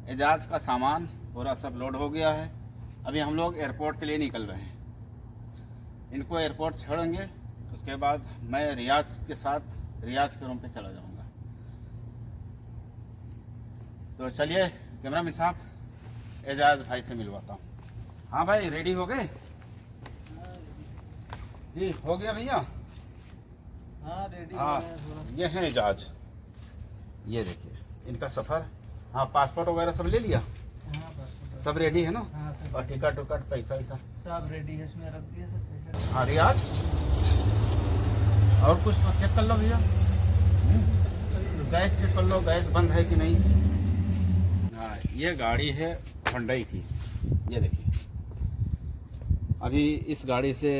एजाज का सामान पूरा सब लोड हो गया है। अभी हम लोग एयरपोर्ट के लिए निकल रहे हैं। इनको एयरपोर्ट छोड़ेंगे, उसके बाद मैं रियाज के साथ रियाज के रूम पे चला जाऊंगा। तो चलिए कैमरामैन साहब एजाज भाई से मिलवाता हूँ। हाँ भाई, रेडी हो गए? जी हो गया भैया। हाँ रेडी। हाँ ये है एजाज, ये देखिए इनका सफ़र। हाँ पासपोर्ट वगैरह सब ले लिया? सब रेडी है ना? हाँ सब, और टिकट उकट पैसा वैसा सब रेडी है, इसमें रख दिया सब पैसा। हाँ रियाज, और कुछ तो चेक कर लो भैया। गैस चेक कर लो, गैस बंद है कि नहीं। हाँ ये गाड़ी है होंडई की, ये देखिए। अभी इस गाड़ी से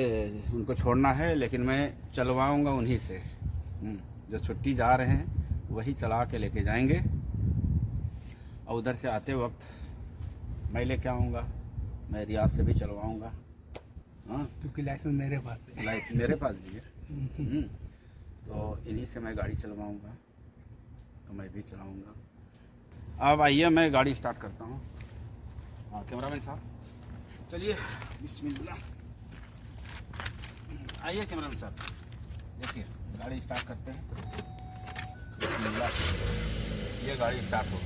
उनको छोड़ना है, लेकिन मैं चलवाऊंगा उन्हीं से। जो छुट्टी जा रहे हैं वही चला के लेके जाएंगे, और उधर से आते वक्त मैं लेके आऊँगा। मैं रियाज से भी चलवाऊँगा। हाँ क्योंकि लाइसेंस मेरे पास है। लाइसेंस मेरे पास भी है। तो इन्हीं से मैं गाड़ी चलवाऊँगा, तो मैं भी चलाऊँगा। अब आइए मैं गाड़ी स्टार्ट करता हूँ। हाँ कैमरामैन साहब चलिए, बिस्मिल्लाह। आइए कैमरामैन साहब, देखिए गाड़ी स्टार्ट करते हैं। बिस्मिल्लाह। ये गाड़ी स्टार्ट हो,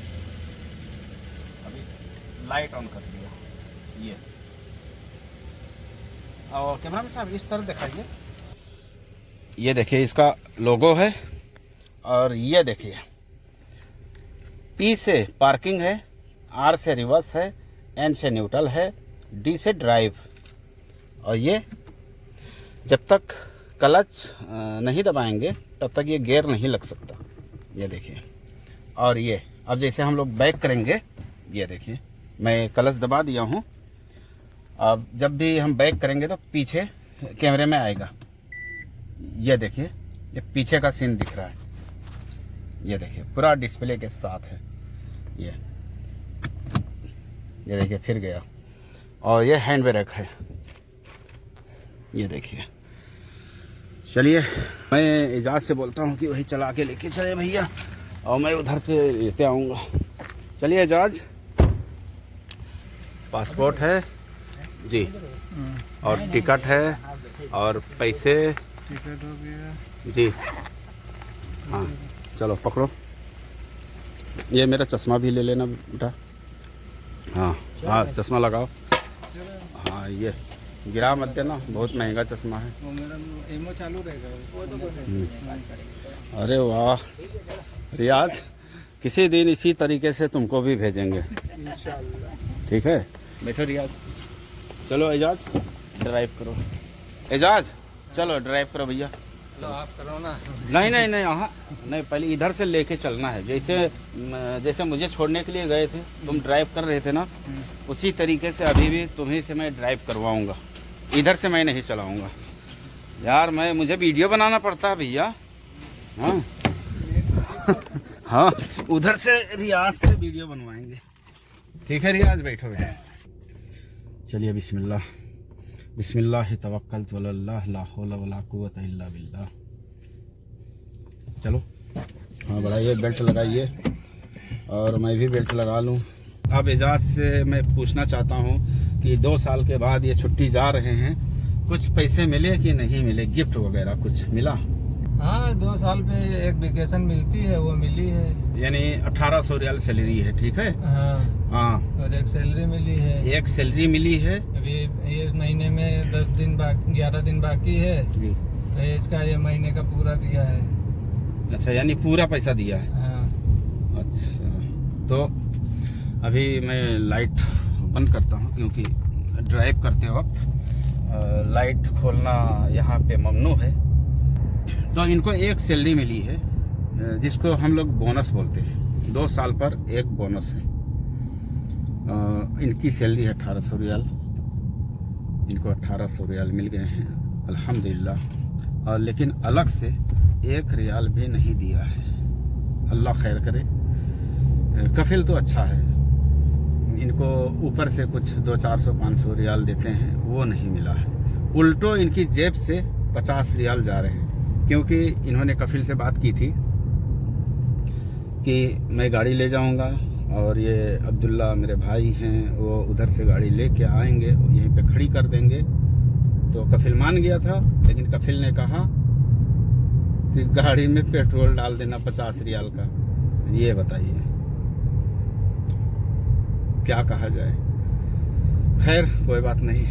अभी लाइट ऑन कर दिया ये। और कैमरामैन साहब इस तरफ दिखाइए, ये देखिए इसका लोगो है। और ये देखिए पी से पार्किंग है, आर से रिवर्स है, एन से न्यूट्रल है, डी से ड्राइव। और ये जब तक क्लच नहीं दबाएंगे तब तक ये गियर नहीं लग सकता, ये देखिए। और ये अब जैसे हम लोग बैक करेंगे, ये देखिए मैं क्लच दबा दिया हूँ। अब जब भी हम बैक करेंगे तो पीछे कैमरे में आएगा, ये देखिए ये पीछे का सीन दिख रहा है, ये देखिए पूरा डिस्प्ले के साथ है ये देखिए फिर गया। और ये हैंड ब्रेक है, ये देखिए। चलिए मैं एजाज से बोलता हूँ कि वही चला के लेके चले भैया, और मैं उधर से लेते आऊँगा। चलिए एजाज, पासपोर्ट है जी, और टिकट है, और पैसे टिकट हो गया जी। हाँ चलो पकड़ो, ये मेरा चश्मा भी ले लेना बेटा। हाँ हाँ चश्मा लगाओ। हाँ ये गिरा मत देना, बहुत महंगा चश्मा है। वो मेरा एमओ चालू रहेगा वो तो। अरे वाह रियाज, किसी दिन इसी तरीके से तुमको भी भेजेंगे इंशाल्लाह। ठीक है। बैठो रियाज, चलो एजाज ड्राइव करो। एजाज चलो ड्राइव करो भैया। लो आप करो ना। नहीं नहीं नहीं, हाँ नहीं, पहले इधर से लेके चलना है। जैसे मुझे छोड़ने के लिए गए थे, तुम ड्राइव कर रहे थे ना, उसी तरीके से अभी भी तुम्ही से मैं ड्राइव करवाऊंगा। इधर से मैं नहीं चलाऊंगा यार, मुझे वीडियो बनाना पड़ता है भैया। हाँ हाँ उधर से रियाज से वीडियो बनवाएंगे, ठीक है रियाज? बैठो भैया। चलिए बिस्मिल्लाह बिस्मिल्लाह तवक्कलतु अलल्लाह ला हौला वला कुव्वता इल्ला बिल्लाह। चलो हाँ बढ़ाइए, बेल्ट लगाइए, और मैं भी बेल्ट लगा लूँ। अब एजाज से मैं पूछना चाहता हूँ कि 2 साल के बाद ये छुट्टी जा रहे हैं, कुछ पैसे मिले कि नहीं मिले, गिफ्ट वगैरह कुछ मिला? हाँ 2 साल पे एक वेकेशन मिलती है, वो मिली है। यानी 1800 रियाल सैलरी है, ठीक है? हाँ और एक सैलरी मिली है। एक सैलरी मिली है। अभी ये महीने में 10 दिन बाकी, 11 दिन बाकी है जी। तो इसका ये महीने का पूरा दिया है। अच्छा यानी पूरा पैसा दिया है। हाँ। अच्छा तो अभी मैं लाइट बंद करता हूँ, क्योंकि ड्राइव करते वक्त लाइट खोलना यहाँ पे ममनू है। तो इनको एक सैलरी मिली है, जिसको हम लोग बोनस बोलते हैं। 2 साल पर एक बोनस है। इनकी सैलरी है 1800 रियाल, इनको 1800 रियाल मिल गए हैं अल्हम्दुलिल्लाह। और लेकिन अलग से 1 रियाल भी नहीं दिया है। अल्लाह खैर करे। कफिल तो अच्छा है, इनको ऊपर से कुछ 200-400-500 रियाल देते हैं, वो नहीं मिला है। उल्टो इनकी जेब से 50 रियाल जा रहे हैं, क्योंकि इन्होंने कफिल से बात की थी कि मैं गाड़ी ले जाऊंगा और ये अब्दुल्ला मेरे भाई हैं, वो उधर से गाड़ी लेके आएंगे, यहीं पे खड़ी कर देंगे। तो कफिल मान गया था, लेकिन कफिल ने कहा कि गाड़ी में पेट्रोल डाल देना 50 रियाल का। ये बताइए क्या कहा जाए। खैर कोई बात नहीं,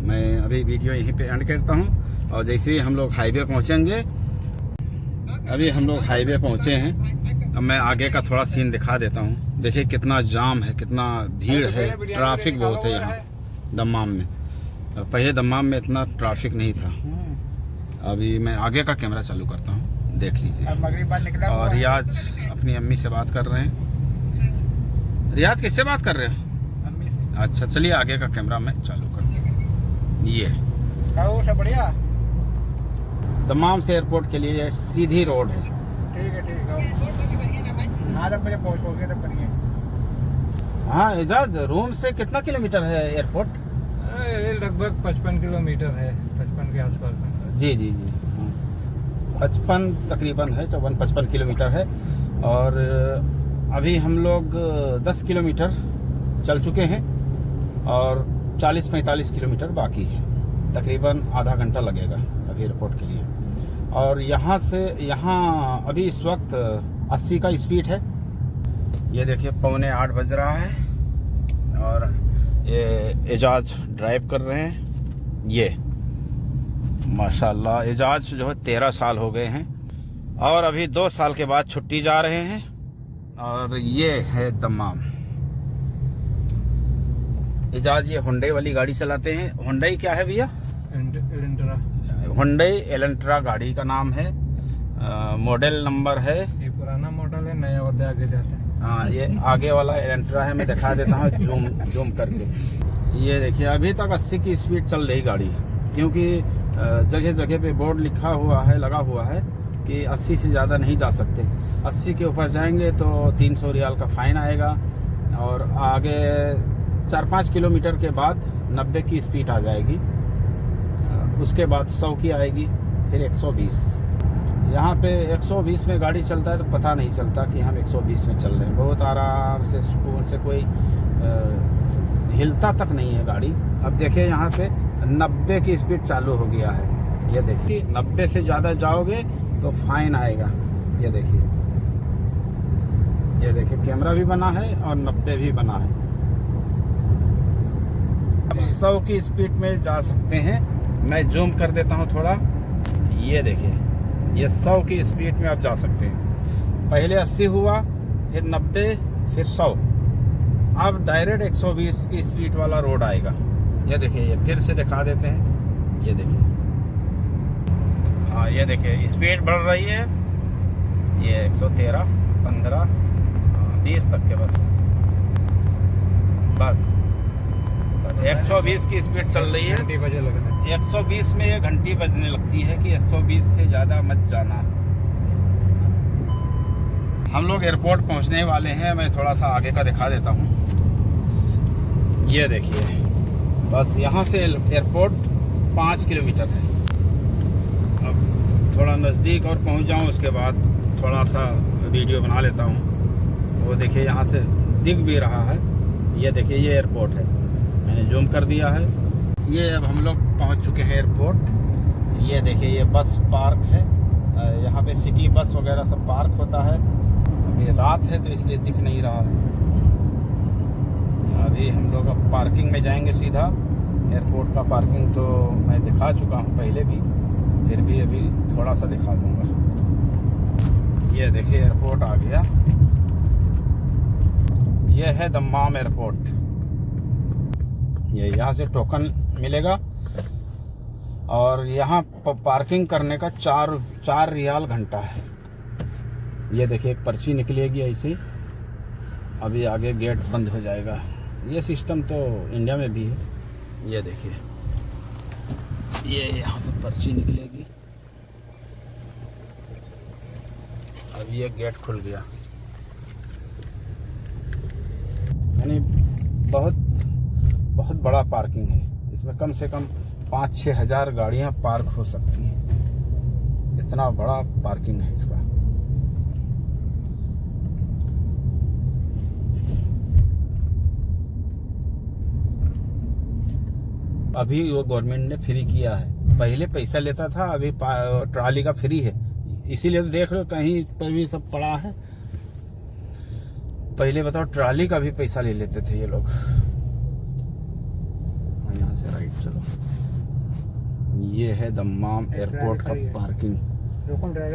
मैं अभी वीडियो यहीं पे एंड करता हूँ। और जैसे ही हम लोग हाईवे पहुँचेंगे, अभी हम लोग हाईवे पहुँचे हैं, अब मैं आगे का थोड़ा सीन दिखा देता हूँ। देखिए कितना जाम है, कितना भीड़ है, ट्रैफिक बहुत है यहाँ दम्माम में। पहले दम्माम में इतना ट्रैफिक नहीं था। अभी मैं आगे का कैमरा चालू करता हूँ, देख लीजिए। और रियाज अपनी अम्मी से बात कर रहे हैं। रियाज किससे बात कर रहे हो? अम्मी से। अच्छा चलिए आगे का कैमरा मैं चालू कर दूँ। ये सब बढ़िया। दम्माम से एयरपोर्ट के लिए सीधी रोड है। ठीक है ठीक है। हाँ जब मुझे पहुँचोगे तब करिए। हाँ एजाज, रूम से कितना किलोमीटर है एयरपोर्ट? ये लगभग 55 किलोमीटर है, 55 के आसपास है। जी जी जी, 55 तकरीबन है, 54-55 किलोमीटर है। और अभी हम लोग 10 किलोमीटर चल चुके हैं और 40-45 किलोमीटर बाकी है। तकरीबन आधा घंटा लगेगा अभी एयरपोर्ट के लिए। और यहाँ से यहाँ अभी इस वक्त 80 का स्पीड है। ये देखिए 7:45 बज रहा है और ये एजाज ड्राइव कर रहे हैं। ये माशाल्लाह एजाज जो है 13 साल हो गए हैं और अभी 2 साल के बाद छुट्टी जा रहे हैं। और ये है दम्माम। एजाज ये हुंडई वाली गाड़ी चलाते हैं। हुंडई क्या है भैया? एलेंट्रा। हुंडई एलेंट्रा गाड़ी का नाम है। मॉडल नंबर है, ये पुराना मॉडल है, नया वाला आगे जाता है। हाँ ये आगे वाला एलेंट्रा है। मैं दिखा देता हूँ जूम करके। ये देखिए अभी तक 80 की स्पीड चल रही गाड़ी, क्योंकि जगह जगह पे बोर्ड लिखा हुआ है, लगा हुआ है कि 80 से ज़्यादा नहीं जा सकते। 80 के ऊपर जाएंगे तो 300 रियाल का फ़ाइन आएगा। और आगे 4-5 किलोमीटर के बाद 90 की स्पीड आ जाएगी। उसके बाद 100 की आएगी, फिर 120। यहाँ पे 120 में गाड़ी चलता है तो पता नहीं चलता कि हम 120 में चल रहे हैं। बहुत आराम से सुकून से, कोई हिलता तक नहीं है गाड़ी। अब देखिए यहाँ पे 90 की स्पीड चालू हो गया है। ये देखिए 90 से ज़्यादा जाओगे तो फाइन आएगा। ये देखिए कैमरा भी बना है और 90 भी बना है। अब 100 की स्पीड में जा सकते हैं। मैं जूम कर देता हूँ थोड़ा। ये देखिए ये 100 की स्पीड में आप जा सकते हैं। पहले 80 हुआ, फिर 90, फिर 100। अब डायरेक्ट 120 की स्पीड वाला रोड आएगा। ये देखिए, ये फिर से दिखा देते हैं। ये देखिए, हाँ ये देखिए स्पीड बढ़ रही है। ये 113, 15, 20 तक के बस 120 की स्पीड चल रही है। घंटी बजे लगता है। 120 में ये घंटी बजने लगती है कि 120 से ज़्यादा मत जाना। हम लोग एयरपोर्ट पहुंचने वाले हैं। मैं थोड़ा सा आगे का दिखा देता हूं। ये देखिए बस यहाँ से एयरपोर्ट 5 किलोमीटर है। अब थोड़ा नज़दीक और पहुंच जाऊं, उसके बाद थोड़ा सा वीडियो बना लेता हूं। वो देखिए यहाँ से दिख भी रहा है। ये देखिए ये एयरपोर्ट है, मैंने जूम कर दिया है। ये अब हम लोग पहुंच चुके हैं एयरपोर्ट। ये देखिए ये बस पार्क है। यहाँ पे सिटी बस वगैरह सब पार्क होता है। अभी रात है तो इसलिए दिख नहीं रहा है। अभी हम लोग अब पार्किंग में जाएंगे सीधा। एयरपोर्ट का पार्किंग तो मैं दिखा चुका हूँ पहले भी, फिर भी अभी थोड़ा सा दिखा दूँगा। ये देखिए एयरपोर्ट आ गया। ये है दम्माम एयरपोर्ट। ये यहाँ से टोकन मिलेगा और यहाँ पार्किंग करने का 4 रियाल घंटा है। ये देखिए एक पर्ची निकलेगी ऐसी। अभी आगे गेट बंद हो जाएगा। ये सिस्टम तो इंडिया में भी है। ये देखिए ये यहाँ पे पर्ची निकलेगी। अब ये गेट खुल गया। यानी बहुत बड़ा पार्किंग है। इसमें कम से कम 5-6 हज़ार गाड़ियाँ पार्क हो सकती हैं। इतना बड़ा पार्किंग है इसका। अभी वो गवर्नमेंट ने फ्री किया है। पहले पैसा लेता था, अभी ट्राली का फ्री है। इसीलिए तो देख रहे हो कहीं पर भी सब पड़ा है। पहले बताओ ट्राली का भी पैसा ले लेते थे ये लोग। यहाँ से राइट चलो, ये है दम्माम एयरपोर्ट का पार्किंग।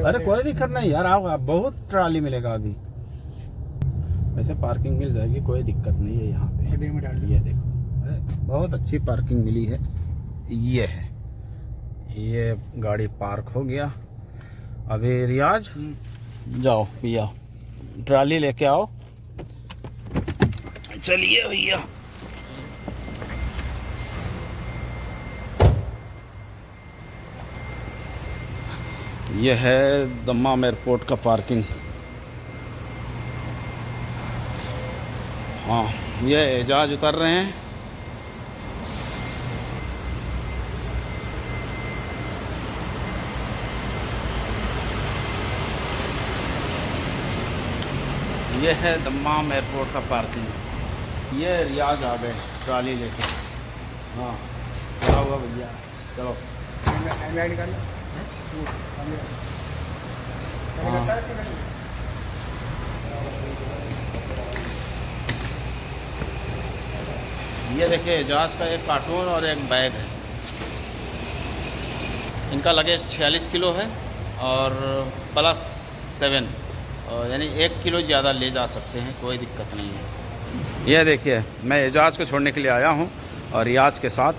अरे कोई दिक्कत नहीं यार, आओ आप, बहुत ट्राली मिलेगा अभी। वैसे पार्किंग मिल जाएगी, कोई दिक्कत नहीं है यहाँ पे। ये देखो बहुत अच्छी पार्किंग मिली है। ये है, ये गाड़ी पार्क हो गया। अभी रियाज जाओ भैया, ट्राली लेके आओ। चलिए भैया, ये है दम्माम एयरपोर्ट का पार्किंग। हाँ, ये एजाज उतर रहे हैं। ये है दम्माम एयरपोर्ट का पार्किंग। ये रियाज आ गए ट्राली लेके। हाँ क्या हुआ भैया, चलो हाँ। ये देखिए एजाज का एक कार्टून और एक बैग है। इनका लगेज 46 किलो है और +7, और यानी 1 किलो ज़्यादा ले जा सकते हैं, कोई दिक्कत नहीं है। ये देखिए मैं एजाज को छोड़ने के लिए आया हूँ और रियाज के साथ।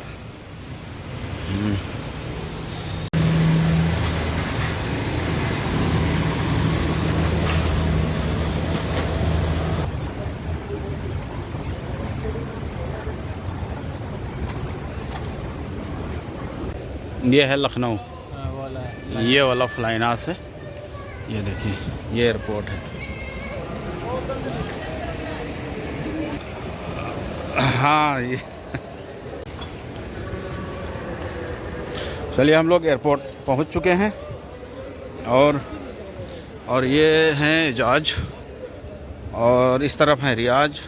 ये है लखनऊ, ये वाला फ्लाइनास है। ये देखिए ये एयरपोर्ट है। हाँ ये चलिए हम लोग एयरपोर्ट पहुंच चुके हैं और ये हैं एजाज और इस तरफ है रियाज।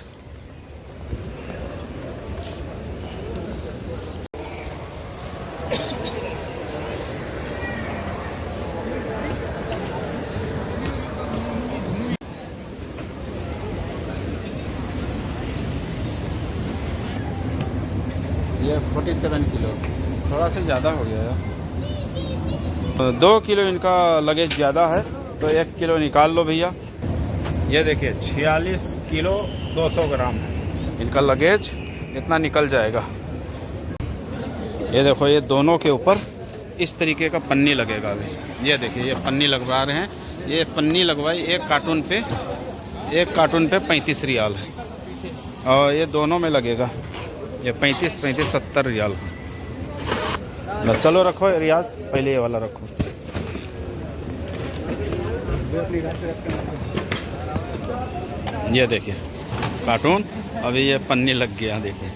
ये 47 किलो, थोड़ा सा ज़्यादा हो गया है। 2 किलो इनका लगेज ज़्यादा है तो 1 किलो निकाल लो भैया। ये देखिए 46 किलो 200 ग्राम है इनका लगेज, इतना निकल जाएगा। ये देखो ये दोनों के ऊपर इस तरीके का पन्नी लगेगा अभी। ये देखिए ये पन्नी लगवा रहे हैं। ये पन्नी लगवाई एक कार्टून पे 35 रियाल है और ये दोनों में लगेगा ये 35 70 रियाल। बस चलो रखो रियाज, पहले ये वाला रखो। ये देखिए कार्टून, अभी ये पन्नी लग गया देखिए।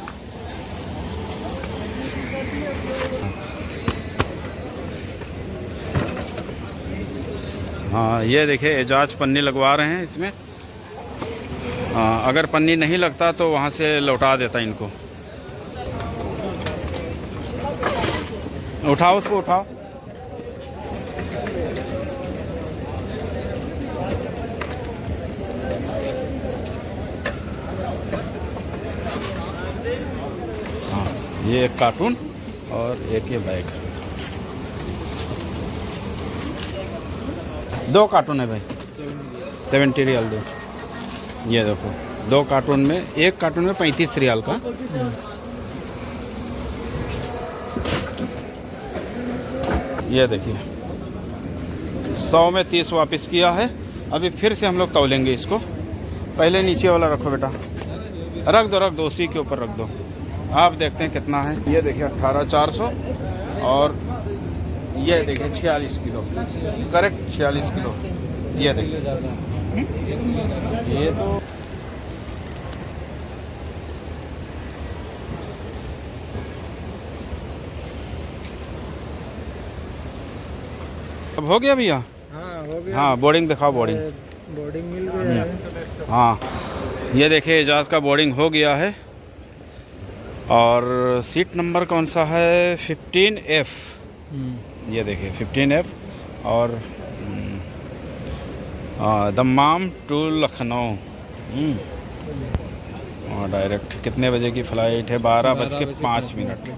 हाँ ये देखिए एजाज पन्नी लगवा रहे हैं इसमें। हाँ अगर पन्नी नहीं लगता तो वहाँ से लौटा देता इनको। उठाओ उसको, उठाओ। हाँ ये एक कार्टून और एक ये बैग। 2 कार्टून है भाई, 70 रियाल दो। ये देखो 2 कार्टून में, एक कार्टून में 35 रियाल का। ये देखिए 100 में 30 वापस किया है। अभी फिर से हम लोग तौलेंगे इसको। पहले नीचे वाला रखो बेटा, रख दो उसी के ऊपर रख दो। आप देखते हैं कितना है। ये देखिए 18,400 और ये देखिए 46 किलो, करेक्ट 46 किलो। ये देखिए ये तो अब हो गया भैया। हाँ हो गया। हाँ बोर्डिंग दिखाओ, बोर्डिंग मिल गया है। हाँ ये देखिए एजाज का बोर्डिंग हो गया है और सीट नंबर कौन सा है? 15F। ये देखिए 15F। और दम्माम टू लखनऊ। और डायरेक्ट कितने बजे की फ़्लाइट है? 12:05।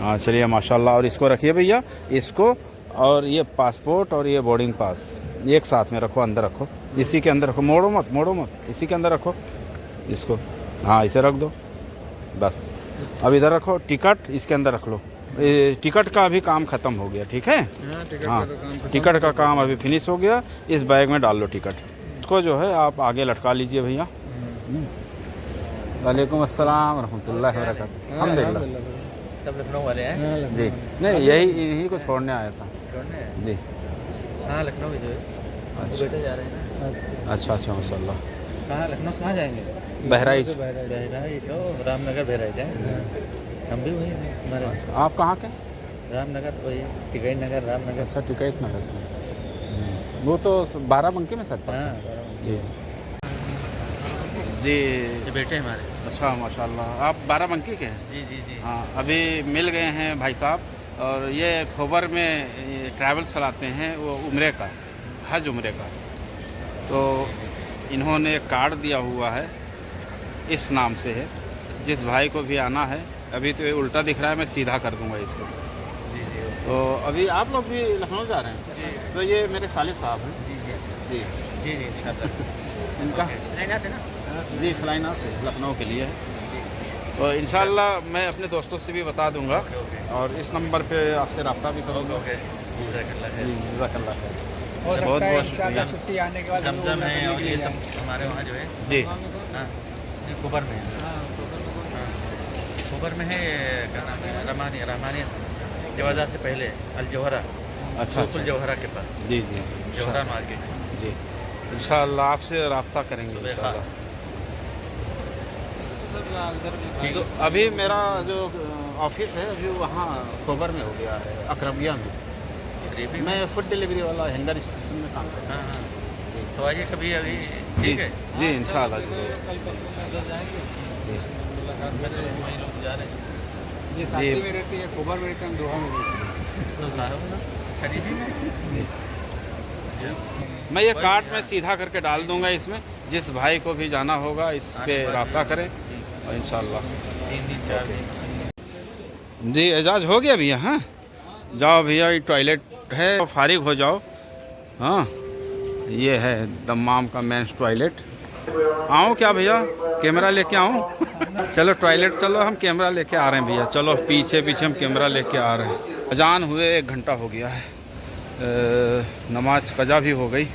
हाँ चलिए माशाल्लाह। और इसको रखिए भैया, इसको और ये पासपोर्ट और ये बोर्डिंग पास एक साथ में रखो, अंदर रखो, इसी के अंदर रखो, मोड़ो मत, इसी के अंदर रखो इसको। हाँ इसे रख दो बस। अब इधर रखो, टिकट इसके अंदर रख लो। टिकट का अभी काम ख़त्म हो गया, ठीक है? हाँ टिकट का काम अभी फिनिश हो गया। इस बैग में डाल लो टिकट। इसको जो है आप आगे लटका लीजिए भैया। वालेकुम अस्सलाम रहमतुल्लाहि व बरकातहू। अल्हम्दुलिल्लाह। सब लखनऊ वाले हैं जी नहीं, इन्हीं को छोड़ने आया था। छोड़ने? जी हाँ लखनऊ ही जो है। अच्छा बेटे जा रहे हैं ना। अच्छा माशाल्लाह। कहाँ लखनऊ से कहाँ जाएंगे? बहराइच। बहराइच हो, रामनगर बहराइच है। हम भी वही हैं हमारे। आप कहाँ के? रामनगर वही टिकैत नगर, रामनगर। अच्छा टिकैत नगर। वो तो 12 में सर। हाँ जी जी ये बेटे हमारे। अच्छा माशाल्लाह। आप 12 के हैं? जी। हाँ अभी मिल गए हैं भाई साहब। और ये खोबर में ट्रैवल चलाते हैं, वो उम्रे का, हज उम्रे का। तो इन्होंने कार्ड दिया हुआ है, इस नाम से है। जिस भाई को भी आना है, अभी तो ये उल्टा दिख रहा है, मैं सीधा कर दूंगा इसको। जी तो अभी आप लोग भी लखनऊ जा रहे हैं? जी तो ये मेरे साले साहब हैं। जी जी इंशाल्लाह। इनका नैना से ना? जी फ्लाइना से लखनऊ के लिए है। तो इंशाल्लाह मैं अपने दोस्तों से भी बता दूंगा। और इस नंबर पे आपसे रब्ता भी करूँगा। जी जज़ाकल्लाह खैर। बहुत शुक्रिया। छुट्टी आने के बाद जमजम है और ये सब हमारे वहाँ जो है। जी हाँ ये खोबर में है। खोबर में है, क्या नाम है, रहमानिया जवाजा से पहले अल-जौहरा। अच्छा जौहरा के पास। जी जौहरा मार्केट। जी इंशाल्लाह आपसे रब्ता करेंगे सुबह इंशाल्लाह। ठीक। तो अभी मेरा जो ऑफिस है अभी वहाँ खोबर में हो गया है, अकरबिया में। मैं फूड डिलीवरी वाला हैंगर स्टेशन में काम करता हूँ। हाँ तो आइए कभी अभी। ठीक है जी इंशाल्लाह जी। जा रहे हैं। जी में रहती है, खोबर में रहते हैं, दोहा में रहते हैं। मैं ये कार्ड में सीधा करके डाल दूंगा इसमें। जिस भाई को भी जाना होगा इस पे रब्ता करें और इंशाल्लाह। 3 दिन 4 दिन। जी एजाज हो गया भैया। हाँ जाओ भैया, ये टॉयलेट है, फारिग हो जाओ। हाँ ये है दम्माम का मेंस टॉयलेट। आऊँ क्या भैया, कैमरा लेके आऊँ? चलो टॉयलेट चलो, हम कैमरा लेके आ रहे हैं भैया। चलो पीछे हम कैमरा लेके आ रहे हैं। अजान हुए 1 घंटा हो गया है। नमाज कज़ा भी हो गई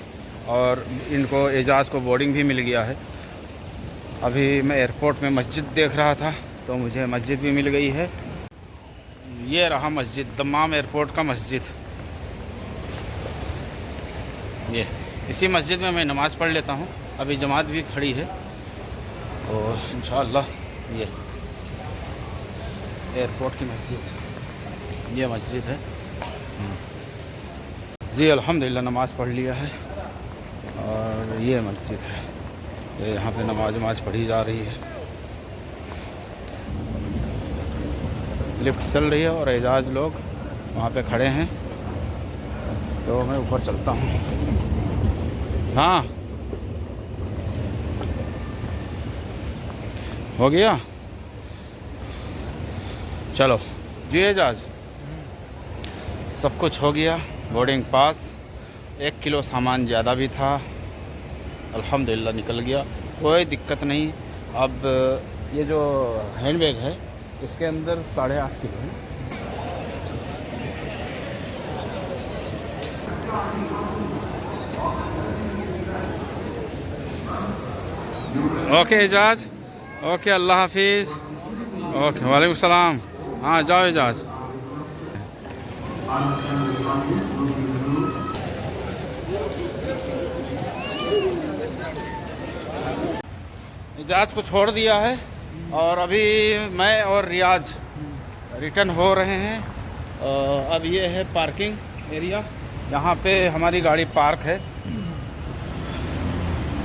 और इनको एजाज को बोर्डिंग भी मिल गया है। अभी मैं एयरपोर्ट में मस्जिद देख रहा था तो मुझे मस्जिद भी मिल गई है। ये रहा मस्जिद, दम्माम एयरपोर्ट का मस्जिद। ये इसी मस्जिद में मैं नमाज़ पढ़ लेता हूँ। अभी जमात भी खड़ी है और इंशाअल्लाह ये एयरपोर्ट की मस्जिद, ये मस्जिद है जी। अल्हम्दुलिल्लाह नमाज़ पढ़ लिया है और ये मस्जिद है। ये यहाँ पे नमाज पढ़ी जा रही है। लिफ्ट चल रही है और एजाज लोग वहाँ पे खड़े हैं। तो मैं ऊपर चलता हूँ। हाँ हो गया, चलो जी एजाज। सब कुछ हो गया, बोर्डिंग पास। 1 किलो सामान ज़्यादा भी था, अल्हम्दुलिल्लाह निकल गया, कोई दिक्कत नहीं। अब ये जो हैंडबैग है इसके अंदर 8.5 किलो है। ओके एजाज, ओके अल्लाह हाफिज़। ओके वालेकुम सलाम। हाँ जाओ एजाज। एजाज को छोड़ दिया है और अभी मैं और रियाज रिटर्न हो रहे हैं। अब ये है पार्किंग एरिया, यहाँ पे हमारी गाड़ी पार्क है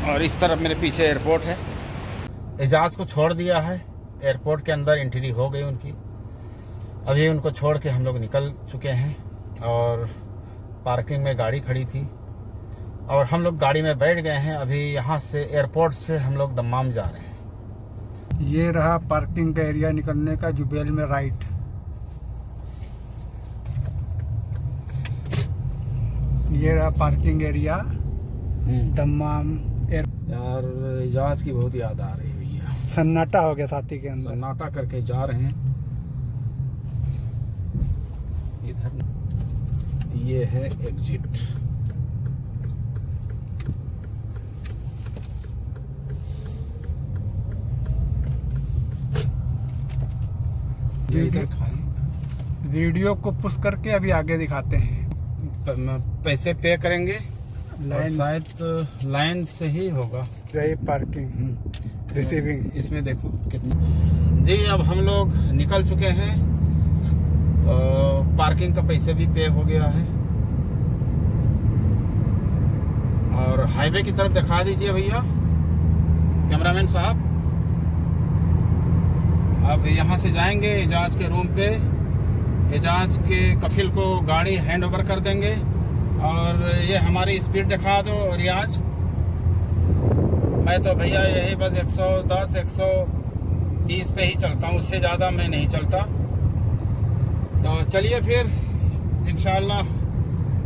और इस तरफ मेरे पीछे एयरपोर्ट है। एजाज को छोड़ दिया है एयरपोर्ट के अंदर एंट्री हो गई उनकी। अभी उनको छोड़ के हम लोग निकल चुके हैं और पार्किंग में गाड़ी खड़ी थी और हम लोग गाड़ी में बैठ गए हैं। अभी यहाँ से एयरपोर्ट से हम लोग दम्माम जा रहे हैं। ये रहा पार्किंग का एरिया निकलने का, जुबेल में राइट। ये रहा पार्किंग एरिया दम्माम एयर। यार एजाज की बहुत याद आ रही है भैया। सन्नाटा हो गया साथी के अंदर। सन्नाटा करके जा रहे हैं। इधर ये है एग्जिट। वीडियो को पुश करके अभी आगे दिखाते हैं। पैसे पे करेंगे लाइन शायद लाइन से ही होगा। रही पार्किंग रिसीविंग। इसमें देखो कितना जी। अब हम लोग निकल चुके हैं। पार्किंग का पैसे भी पे हो गया है और हाईवे की तरफ दिखा दीजिए भैया कैमरामैन साहब। अब यहाँ से जाएंगे एजाज के रूम पे। एजाज के कफिल को गाड़ी हैंड ओवर कर देंगे और ये हमारी स्पीड दिखा दो रियाज। मैं तो भैया यही बस 110 120 पे ही चलता हूँ, उससे ज़्यादा मैं नहीं चलता। तो चलिए फिर इंशाअल्लाह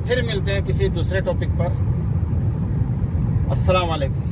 फिर मिलते हैं किसी दूसरे टॉपिक पर। अस्सलाम वालेकुम।